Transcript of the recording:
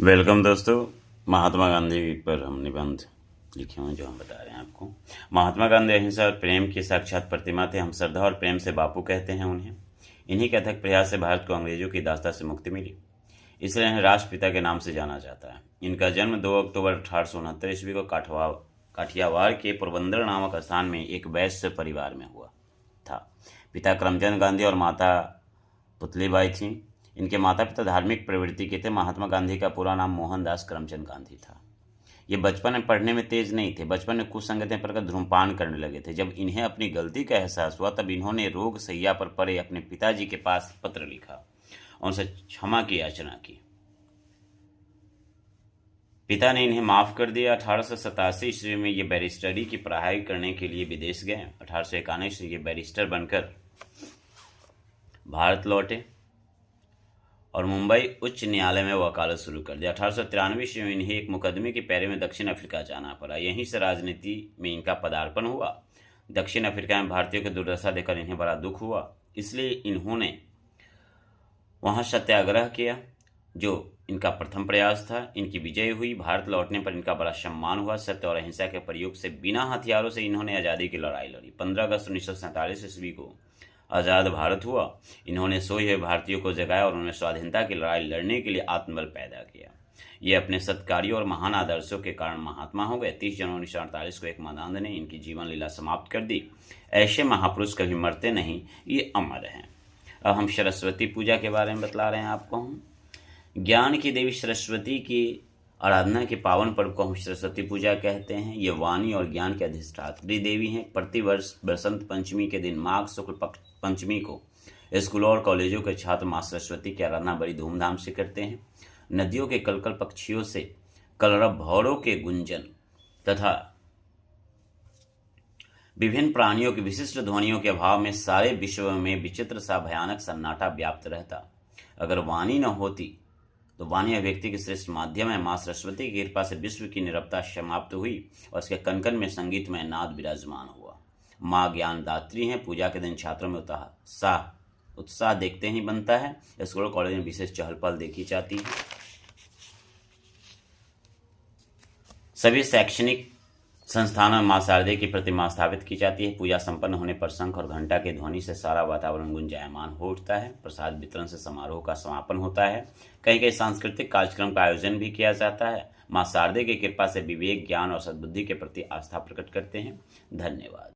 Welcome दोस्तों। महात्मा गांधी पर हम निबंध लिखे हुए जो हम बता रहे हैं आपको। महात्मा गांधी अहिंसा और प्रेम की साक्षात प्रतिमा थे। हम श्रद्धा और प्रेम से बापू कहते हैं उन्हें। इन्हीं के अथक प्रयास से भारत को अंग्रेजों की दास्ता से मुक्ति मिली, इसलिए इन्हें राष्ट्रपिता के नाम से जाना जाता है। इनका जन्म 2 अक्टूबर 1869 ईस्वी को काठियावाड़ के पोरबंदर नामक स्थान में एक वैश्य परिवार में हुआ था। पिता करमचंद गांधी और माता पुतलीबाई थीं। इनके माता पिता धार्मिक प्रवृत्ति के थे। महात्मा गांधी का पूरा नाम मोहनदास करमचंद गांधी था। ये बचपन में पढ़ने में तेज नहीं थे। बचपन में कुछ संगतें पढ़कर धूम्रपान करने लगे थे। जब इन्हें अपनी गलती का एहसास हुआ तब इन्होंने रोग सैया पर पड़े अपने पिताजी के पास पत्र लिखा, उनसे क्षमा की याचना की। पिता ने इन्हें माफ कर दिया। 1887 ईस्वी में ये बैरिस्टरी की पढ़ाई करने के लिए विदेश गए। 1891 से ये बैरिस्टर बनकर भारत लौटे और मुंबई उच्च न्यायालय में वकालत शुरू कर दिया। 1893 ईस्वी में इन्हें एक मुकदमे के पैरे में दक्षिण अफ्रीका जाना पड़ा। यहीं से राजनीति में इनका पदार्पण हुआ। दक्षिण अफ्रीका में भारतीयों की दुर्दशा देखकर इन्हें बड़ा दुख हुआ, इसलिए इन्होंने वहां सत्याग्रह किया, जो इनका प्रथम प्रयास था। इनकी विजय हुई। भारत लौटने पर इनका बड़ा सम्मान हुआ। सत्य और अहिंसा के प्रयोग से बिना हथियारों से इन्होंने आज़ादी की लड़ाई लड़ी। 15 अगस्त 1947 ईस्वी को आज़ाद भारत हुआ। इन्होंने सोए हुए भारतीयों को जगाया और उन्हें स्वाधीनता की लड़ाई लड़ने के लिए आत्मबल पैदा किया। ये अपने सत्कार्यों और महान आदर्शों के कारण महात्मा हो गए। 30 जनवरी 1948 को एक मदांध ने इनकी जीवन लीला समाप्त कर दी। ऐसे महापुरुष कभी मरते नहीं, ये अमर हैं। अब हम सरस्वती पूजा के बारे में बतला रहे हैं आपको। हम ज्ञान की देवी सरस्वती की आराधना के पावन पर्व को हम सरस्वती पूजा कहते हैं। ये वाणी और ज्ञान के अधिष्ठात्री देवी हैं। प्रतिवर्ष बसंत पंचमी के दिन माघ शुक्ल पंचमी को स्कूलों और कॉलेजों के छात्र माँ सरस्वती की आराधना बड़ी धूमधाम से करते हैं। नदियों के कलकल, पक्षियों से कलरव, भौरों के गुंजन तथा विभिन्न प्राणियों की विशिष्ट ध्वनियों के अभाव में सारे विश्व में विचित्र सा भयानक सन्नाटा व्याप्त रहता। अगर वाणी न होती तो वाणी अभिव्यक्ति के श्रेष्ठ माध्यम है। माँ सरस्वती की कृपा से विश्व की निरवता समाप्त हुई और उसके कनकन में संगीतमय नाद विराजमान हुआ। माँ ज्ञानदात्री हैं। पूजा के दिन छात्रों में उत्साह देखते ही बनता है। स्कूल कॉलेज में विशेष चहल पहल देखी जाती है। सभी शैक्षणिक संस्थानों में माँ शारदे की प्रतिमा स्थापित की जाती है। पूजा संपन्न होने पर शंख और घंटा की ध्वनि से सारा वातावरण गुंजायमान हो उठता है। प्रसाद वितरण से समारोह का समापन होता है। कहीं कहीं सांस्कृतिक कार्यक्रम का आयोजन भी किया जाता है। माँ शारदे की कृपा से विवेक, ज्ञान और सद्बुद्धि के प्रति आस्था प्रकट करते हैं। धन्यवाद।